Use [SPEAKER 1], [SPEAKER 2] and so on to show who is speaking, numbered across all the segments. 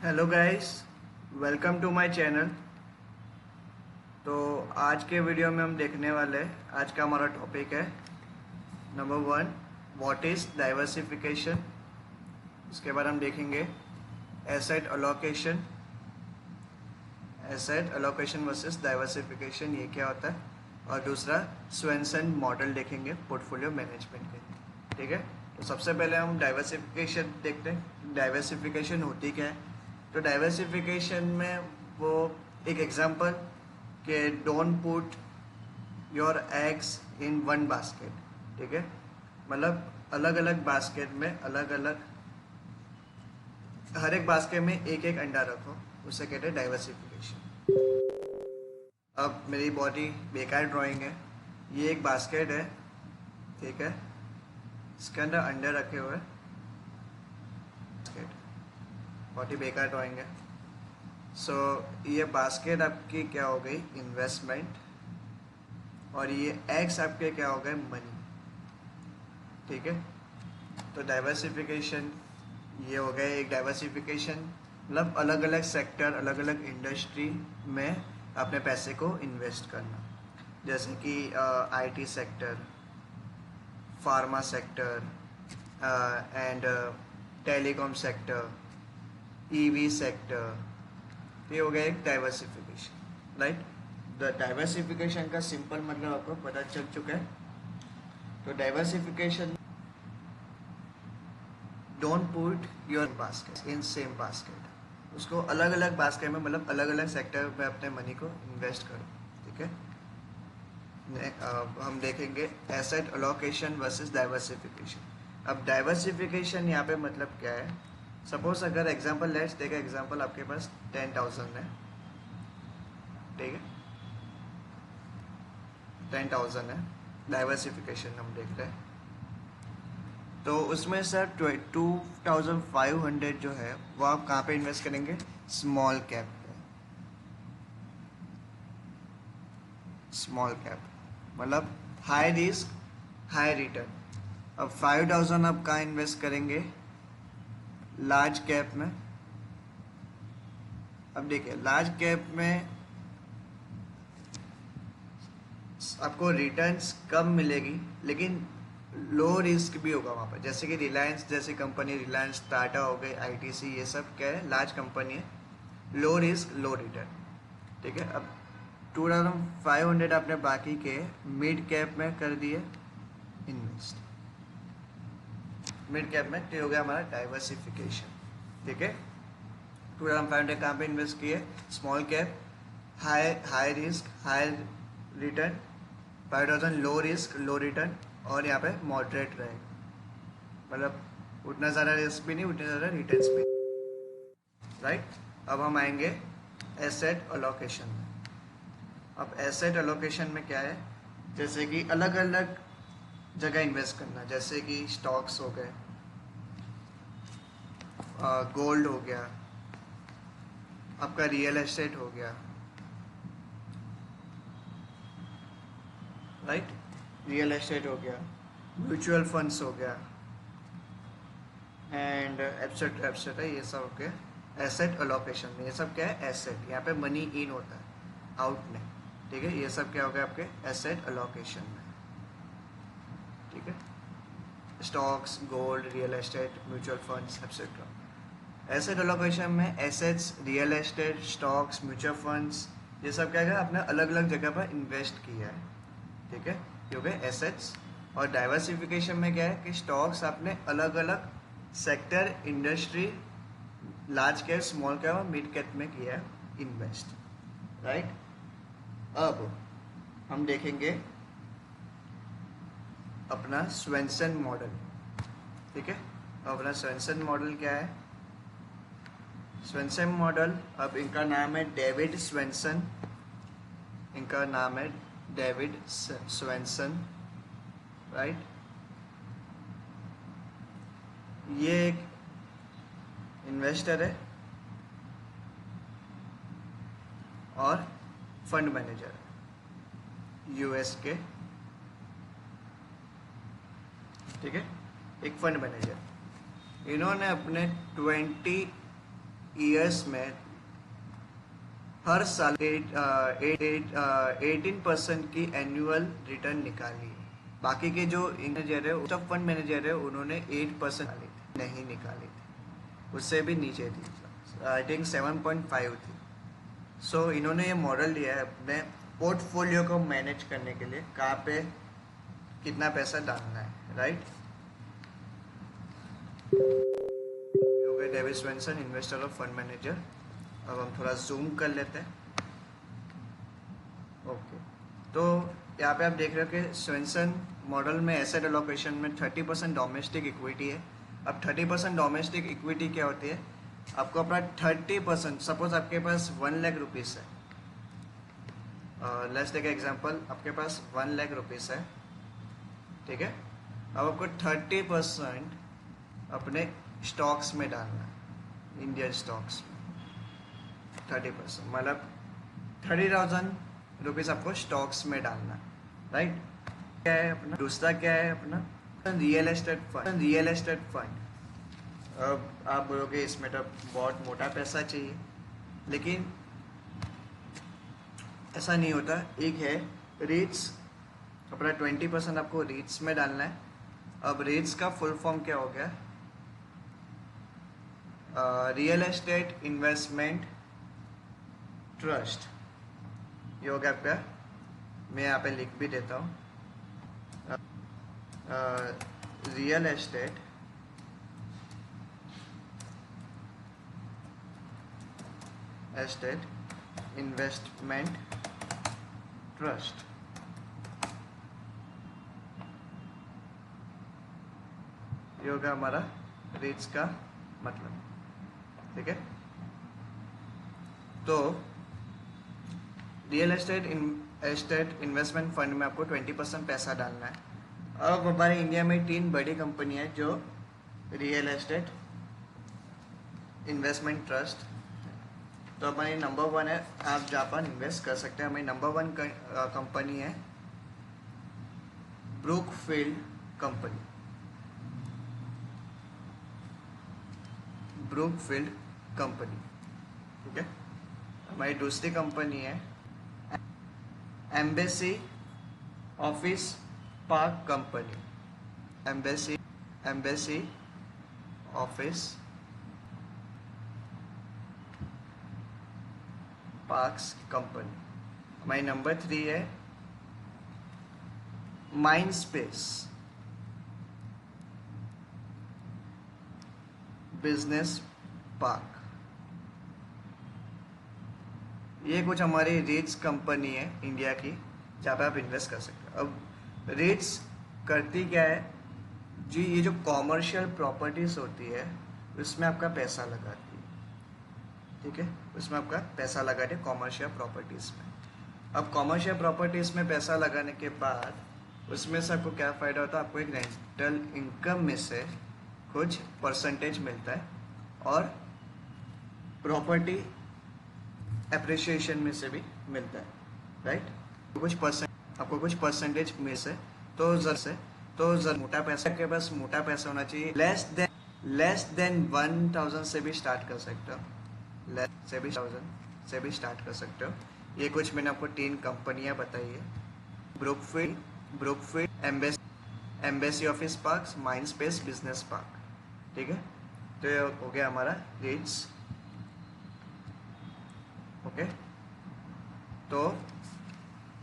[SPEAKER 1] Hello guys, welcome to my channel. तो आज के वीडियो में हम देखने वाले हैं, आज का हमारा टॉपिक है नंबर 1, व्हाट इज़ डाइवर्सिफिकेशन। उसके बाद हम देखेंगे asset allocation, asset allocation versus diversification, ये क्या होता है। और दूसरा स्वेंसन मॉडल देखेंगे पोर्टफोलियो मैनेजमेंट के। ठीक है, तो सबसे पहले हम डाइवर्सिफिकेशन देखते हैं। डाइवर्सिफिकेशन होती क्या है। तो डाइवर्सिफिकेशन में वो एक एग्जांपल कि don't put your eggs in one basket. ठीक है, मतलब अलग अलग बास्केट में अलग अलग, हर एक बास्केट में एक एक अंडा रखो, उसे कहते हैं डाइवर्सिफिकेशन। अब मेरी बॉडी बेकार ड्राइंग है, ये एक बास्केट है, ठीक है, इसके अंदर अंडे रखे हुए, बॉडी बेकार ड्राइंग है। सो ये बास्केट आपकी क्या हो गई, इन्वेस्टमेंट, और ये एग्स आपके क्या हो गए, मनी। ठीक है, तो डाइवर्सिफिकेशन ये हो गया एक डाइवर्सिफिकेशन, मतलब अलग अलग सेक्टर, अलग अलग इंडस्ट्री में अपने पैसे को इन्वेस्ट करना, जैसे कि IT sector, pharma sector and telecom sector, EV sector. ये हो गया एक डाइवर्सिफिकेशन, राइट। द डाइवर्सिफिकेशन का सिंपल मतलब आपको पता चल चुका है। तो diversification, don't put your basket in same basket, उसको अलग अलग बास्केट में, मतलब अलग अलग सेक्टर में अपने मनी को इन्वेस्ट करो। ठीक है, हम देखेंगे एसेट अलोकेशन वर्सेस डाइवर्सिफिकेशन। अब डाइवर्सिफिकेशन यहाँ पे मतलब क्या है। सपोज अगर एग्जांपल लेट्स टेक एग्जांपल, आपके पास 10,000 है, ठीक है, 10,000 है, डाइवर्सिफिकेशन हम देख रहे हैं। तो उसमें सर 2,500 जो है वो आप कहाँ पे इन्वेस्ट करेंगे, स्मॉल कैप पे। स्मॉल कैप मतलब हाई रिस्क हाई रिटर्न। अब 5,000 आप कहाँ इन्वेस्ट करेंगे, लार्ज कैप में। अब देखिए लार्ज कैप में आपको रिटर्न्स कम मिलेगी, लेकिन लो रिस्क भी होगा वहाँ पर। जैसे कि रिलायंस जैसी कंपनी, रिलायंस, टाटा हो गई, आईटीसी, ये सब क्या है, लार्ज कंपनी है, लो रिस्क लो रिटर्न। ठीक है, अब 2,500 आपने बाकी के मिड कैप में कर दिए इन्वेस्ट, मिड कैप में, तो हो गया हमारा डाइवर्सिफिकेशन। ठीक है, 2,500 कहाँ पे इन्वेस्ट किए, small cap, high high risk high return, 5,000 low risk low return, और यहाँ पे मॉडरेट रहेगा, मतलब उतना ज़्यादा रिस्क भी नहीं, उतने ज़्यादा रिटर्न्स भी नहीं, राइट। अब हम आएंगे एसेट अलोकेशन में। अब एसेट अलोकेशन में क्या है, जैसे कि अलग अलग जगह इन्वेस्ट करना, जैसे कि स्टॉक्स हो गए, गोल्ड हो गया, आपका रियल एस्टेट हो गया, राइट, रियल एस्टेट हो गया, म्यूचुअल फंड्स हो गया, एंड एब्सेट एब्सेट है, ये सब हो गया एसेट अलोकेशन में। ये सब क्या है, एसेट, यहाँ पे मनी इन होता है, आउट नहीं। ठीक है, ये सब क्या हो गया आपके एसेट अलोकेशन में। ठीक है, stocks, gold, real estate, mutual funds, etcetera. Asset allocation में assets, real estate, stocks, mutual funds, ये सब क्या है, आपने अलग अलग जगह पर इन्वेस्ट किया है। ठीक है, ये हो गए एसेट्स। और डाइवर्सिफिकेशन में क्या है कि स्टॉक्स आपने अलग अलग sector, industry, large cap, small cap और मिड कैप में किया है इन्वेस्ट, राइट। अब हम देखेंगे अपना स्वेंसन मॉडल। ठीक है, अपना स्वेंसन मॉडल क्या है, स्वेंसन मॉडल, अब इनका नाम है डेविड स्वेंसन, इनका नाम है डेविड स्वेंसन, राइट। ये एक इन्वेस्टर है और फंड मैनेजर है, यूएस के। ठीक है, एक फंड मैनेजर, इन्होंने अपने ईयर्स में हर साल 18% की एनुअल रिटर्न निकाली है। बाकी के जो मैनेजर है, सब फंड मैनेजर है, उन्होंने 8% नहीं निकाली थी, उससे भी नीचे थी, आई थिंक 7.5 थी। सो इन्होंने ये मॉडल लिया है अपने पोर्टफोलियो को मैनेज करने के लिए, कहाँ पे कितना पैसा डालना है, राइट। डेविड स्वेंसन, इन्वेस्टर और फंड मैनेजर। अब हम थोड़ा जूम कर लेते हैं। ओके, तो यहाँ पे आप देख रहे हो कि स्वेंसन मॉडल में एसेट एलोकेशन में 30% डोमेस्टिक इक्विटी है। अब 30% डोमेस्टिक इक्विटी क्या होती है, आपको अपना 30%, सपोज आपके पास 1 लाख रुपीज़ है, लेट्स टेक एग्जांपल, आपके पास 1 लाख रुपीज़ है, ठीक है। अब आपको 30% अपने स्टॉक्स में डालना है, इंडियन स्टॉक्स में 30%, मतलब 30,000 रुपीज़ आपको स्टॉक्स में डालना, राइट। क्या है अपना दूसरा, क्या है अपना real estate fund. Real estate fund, अब आप बोलोगे इसमें तो बहुत मोटा पैसा चाहिए, लेकिन ऐसा नहीं होता। एक है रीट्स, अपना 20% आपको रीट्स में डालना है। अब रीट्स का फुल फॉर्म क्या हो गया, रियल एस्टेट इन्वेस्टमेंट ट्रस्ट, ये हो गया आपका। मैं यहाँ पे लिख भी देता हूँ, रियल एस्टेट इन्वेस्टमेंट ट्रस्ट। ये होगा हमारा रीट्स का मतलब, ठीक है। तो रियल एस्टेट इन्वेस्टमेंट फंड में आपको 20% पैसा डालना है। अब हमारे इंडिया में 3 बड़ी कंपनी है जो रियल एस्टेट इन्वेस्टमेंट ट्रस्ट, तो हमारी नंबर 1 है, आप जहाँ पर इन्वेस्ट कर सकते हैं। हमारी नंबर 1 कंपनी है ब्रूकफील्ड कंपनी, ब्रूकफील्ड कंपनी, ठीक है। हमारी दूसरी कंपनी है embassy office park company, embassy office parks company. हमारी नंबर 3 है माइंड स्पेस बिजनेस पार्क। ये कुछ हमारी रीट्स कंपनी है इंडिया की, जहाँ पे आप इन्वेस्ट कर सकते हो। अब रीट्स करती क्या है जी, ये जो कॉमर्शियल प्रॉपर्टीज होती है उसमें आपका पैसा लगाती है, ठीक है, उसमें आपका पैसा लगाते हैं कॉमर्शियल प्रॉपर्टीज में। अब कॉमर्शियल प्रॉपर्टीज में पैसा लगाने के बाद उसमें से आपको क्या फ़ायदा होता है, आपको एक रेंटल इनकम में से कुछ परसेंटेज मिलता है और प्रॉपर्टी एप्रिसिएशन में से भी मिलता है, राइट। आपको कुछ परसेंटेज में से तो जर मोटा पैसा के पास मोटा पैसा होना चाहिए। लेस देन 1,000 से भी स्टार्ट कर सकते हो, से भी स्टार्ट कर सकते हो। ये कुछ मैंने आपको 3 कंपनियां बताई है, Brookfield, embassy office parks, mind space business park, ठीक है। तो ये हो गया हमारा रेट्स, ओके। तो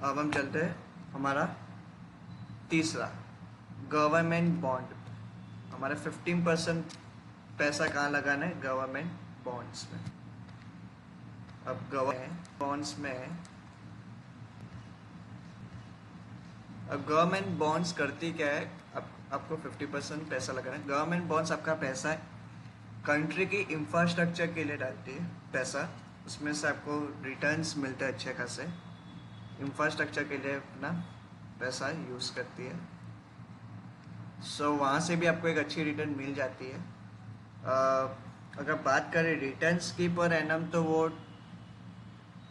[SPEAKER 1] अब हम चलते हैं हमारा तीसरा, गवर्नमेंट बॉन्ड। हमारा 15% पैसा कहाँ लगाना है, गवर्नमेंट बॉन्ड्स में। अब गवर्नमेंट बॉन्ड्स में, अब गवर्नमेंट बॉन्ड्स करती क्या है, आपको 50% पैसा लगाना है। गवर्नमेंट बॉन्ड्स आपका पैसा है कंट्री की इंफ्रास्ट्रक्चर के लिए डालती है पैसा, उसमें से आपको रिटर्न्स मिलते हैं अच्छे खासे, इंफ्रास्ट्रक्चर के लिए अपना पैसा यूज़ करती है। सो वहाँ से भी आपको एक अच्छी रिटर्न मिल जाती है। अगर बात करें रिटर्न्स की पर एनम, तो वो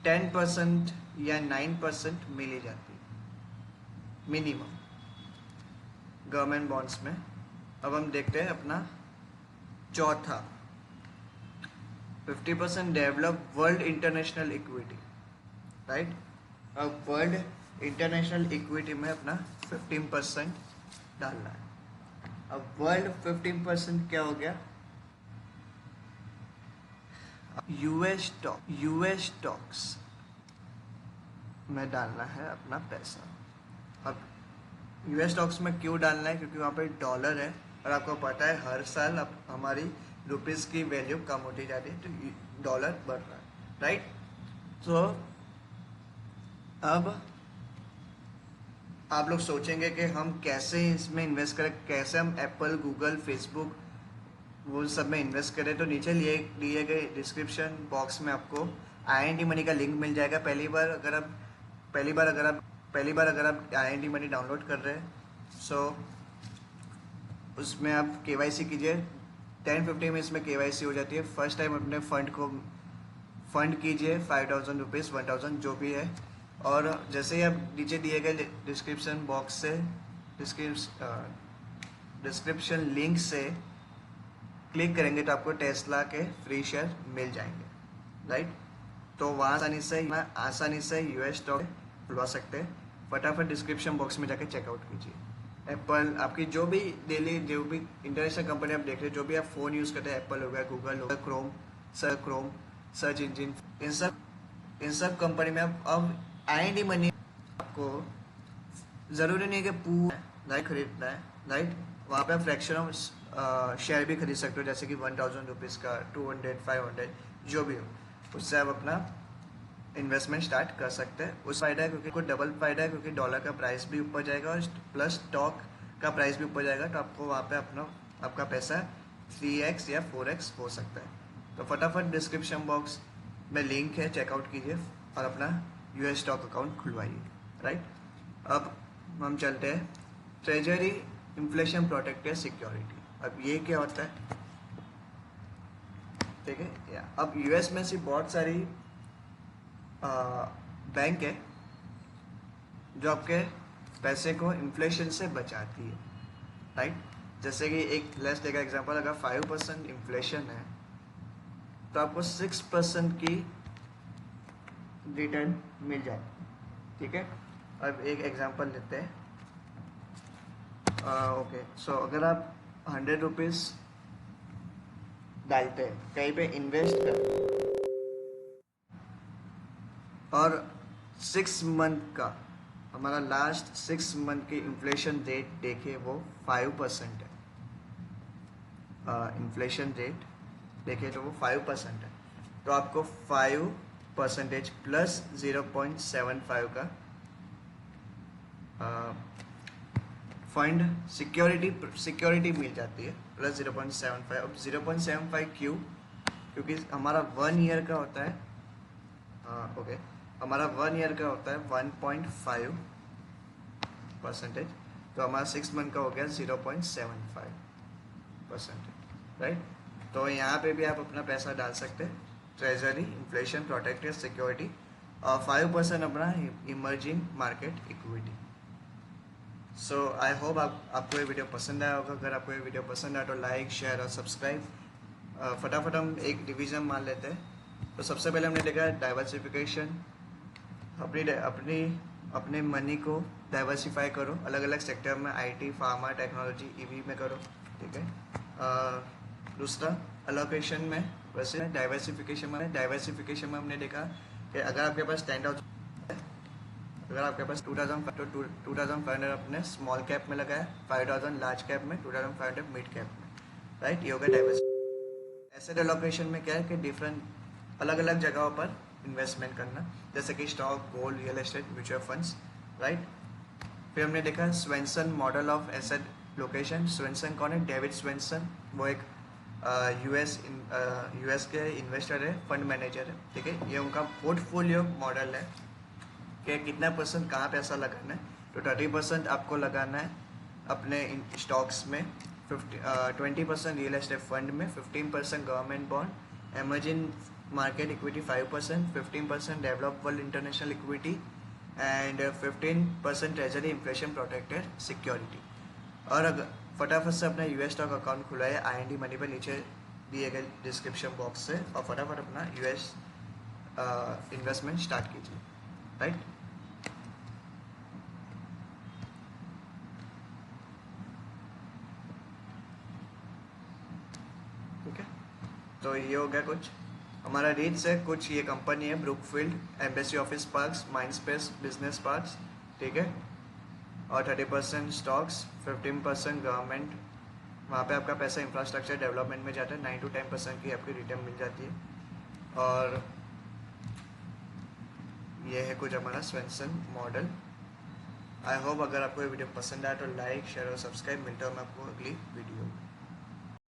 [SPEAKER 1] 10% या 9% मिल ही जाती है मिनिमम गवर्नमेंट बॉन्ड्स में। अब हम देखते हैं अपना चौथा, 50% develop world international equity, right. अब वर्ल्ड इंटरनेशनल इक्विटी में अपना 15% डालना है। अब वर्ल्ड 15% क्या हो गया, यूएस स्टॉक्स में डालना है अपना पैसा। अब यूएस स्टॉक्स में क्यों डालना है, क्योंकि वहाँ पे डॉलर है और आपको पता है हर साल अब हमारी रुपीस की वैल्यू कम होती जा रही है, तो डॉलर बढ़ रहा है, राइट। तो अब आप लोग सोचेंगे कि हम कैसे इसमें इन्वेस्ट करें, कैसे हम एप्पल, गूगल, फेसबुक वो सब में इन्वेस्ट करें। तो नीचे दिए गए डिस्क्रिप्शन बॉक्स में आपको INT मनी का लिंक मिल जाएगा। पहली बार अगर आप INT मनी डाउनलोड कर रहे हैं, सो उसमें आप KYC कीजिए। 10-15 में इसमें KYC हो जाती है। फर्स्ट टाइम अपने फंड कीजिए 5,000 रुपीज़, 1,000 जो भी है। और जैसे ही आप नीचे दिए गए डिस्क्रिप्शन बॉक्स से डिस्क्रिप्शन लिंक से क्लिक करेंगे तो आपको टेस्ला के फ्री शेयर मिल जाएंगे, राइट। तो वहाँ आसानी से यूएस स्टॉक खुलवा सकते हैं। फटाफट डिस्क्रिप्शन बॉक्स में जाके चेकआउट कीजिए। एप्पल, आपकी जो भी इंटरनेशनल कंपनी आप देख रहे हैं, जो भी आप फ़ोन यूज़ करते हैं, एप्पल हो गया, गूगल हो गया, क्रोम सर्च इंजिन, इन सब कंपनी में आप अब INT मनी आपको ज़रूरी नहीं है कि पूरा खरीदना है, राइट। वहाँ पे आप फ्रैक्शन ऑफ शेयर भी खरीद सकते हो, जैसे कि 1,000 रुपीज़ का, 200, 500 जो भी हो, उससे आप अपना इन्वेस्टमेंट स्टार्ट कर सकते हैं। उस फायदा है क्योंकि कोई डबल फायदा है, क्योंकि डॉलर का प्राइस भी ऊपर जाएगा और प्लस स्टॉक का प्राइस भी ऊपर जाएगा, तो आपको वहाँ पे आपका पैसा 3x या 4x हो सकता है। तो फटाफट डिस्क्रिप्शन बॉक्स में लिंक है, चेकआउट कीजिए और अपना यूएस स्टॉक अकाउंट खुलवाइए, राइट। अब हम चलते हैं ट्रेजरी इन्फ्लेशन प्रोटेक्टेड सिक्योरिटी। अब ये क्या होता है, ठीक है। अब यूएस में से बहुत सारी बैंक है जो आपके पैसे को इन्फ्लेशन से बचाती है, राइट। जैसे कि एक लेट्स टेक एग्जांपल, अगर 5% इन्फ्लेशन है तो आपको 6% की रिटर्न मिल जाए, ठीक है। अब एक एग्जांपल लेते हैं। ओके, सो अगर आप 100 रुपीज़ डालते हैं, कहीं पे इन्वेस्ट करते हैं, और 6 मंथ का हमारा लास्ट 6 मंथ की इन्फ्लेशन रेट देखे वो 5% है। इन्फ्लेशन रेट देखे तो वो 5% है, तो आपको 5% प्लस 0.75 का फंड सिक्योरिटी मिल जाती है, प्लस 0.75। अब 0.75 क्यों, क्योंकि हमारा 1 ईयर का होता है, ओके, हमारा 1 ईयर का होता है 1.5%, तो हमारा 6 मंथ का हो गया 0.75%, राइट। तो यहाँ पे भी आप अपना पैसा डाल सकते हैं, ट्रेजरी इन्फ्लेशन प्रोटेक्टेड सिक्योरिटी, और 5% अपना emerging market equity. So I hope आपको ये वीडियो पसंद आया होगा। अगर आपको ये वीडियो पसंद आया तो लाइक, शेयर और सब्सक्राइब। फटाफट हम एक डिवीज़न मान लेते हैं। तो सबसे पहले हमने देखा डाइवर्सिफिकेशन, अपने मनी को डाइवर्सिफाई करो, अलग अलग सेक्टर में, IT, फार्मा, टेक्नोलॉजी, EV में करो, ठीक है। दूसरा अलोकेशन में, वैसे डाइवर्सिफिकेशन में हमने देखा कि अगर आपके पास 10,000, अगर आपके पास 2,500 अपने स्मॉल कैप में लगाया, 5,000 लार्ज कैप में, 2,500 मिड कैप में, राइट। ये हो गया डाइवर्सिफिकेशन। एसेट एलोकेशन में क्या है कि डिफरेंट अलग अलग जगहों पर इन्वेस्टमेंट करना, जैसे कि stock, gold, real estate, mutual funds, right. फिर हमने देखा Swenson model of asset location. Swenson कौन है? डेविड स्वेंसन, वो एक यूएस के इन्वेस्टर है, फंड मैनेजर है, ठीक है। ये उनका पोर्टफोलियो मॉडल है कि कितना % कहाँ पैसा लगाना है। तो 30% आपको लगाना है अपने स्टॉक्स में, 20% रियल एस्टेट फंड में, 15% government bond, emerging market equity 5%, 15% develop world international equity and 15% treasury inflation protected security. और अगर फटाफट से अपना यूएस स्टॉक अकाउंट खुलाए INT मनी पर, नीचे दिए गए डिस्क्रिप्शन बॉक्स से और फटाफट अपना यूएस इन्वेस्टमेंट स्टार्ट कीजिए, राइट। ठीक है, तो ये हो गया कुछ हमारा रीच है। कुछ ये कंपनी है Brookfield, embassy office parks, Mindspace business parks, ठीक है। और 30% स्टॉक्स, 15% गवर्नमेंट, वहाँ पे आपका पैसा इंफ्रास्ट्रक्चर डेवलपमेंट में जाता है। 9 to 10% की आपकी रिटर्न मिल जाती है। और ये है कुछ हमारा स्वेंसन मॉडल। आई होप अगर आपको ये वीडियो पसंद आया तो लाइक शेयर और सब्सक्राइब। मिलता हूँ मैं आपको अगली वीडियो।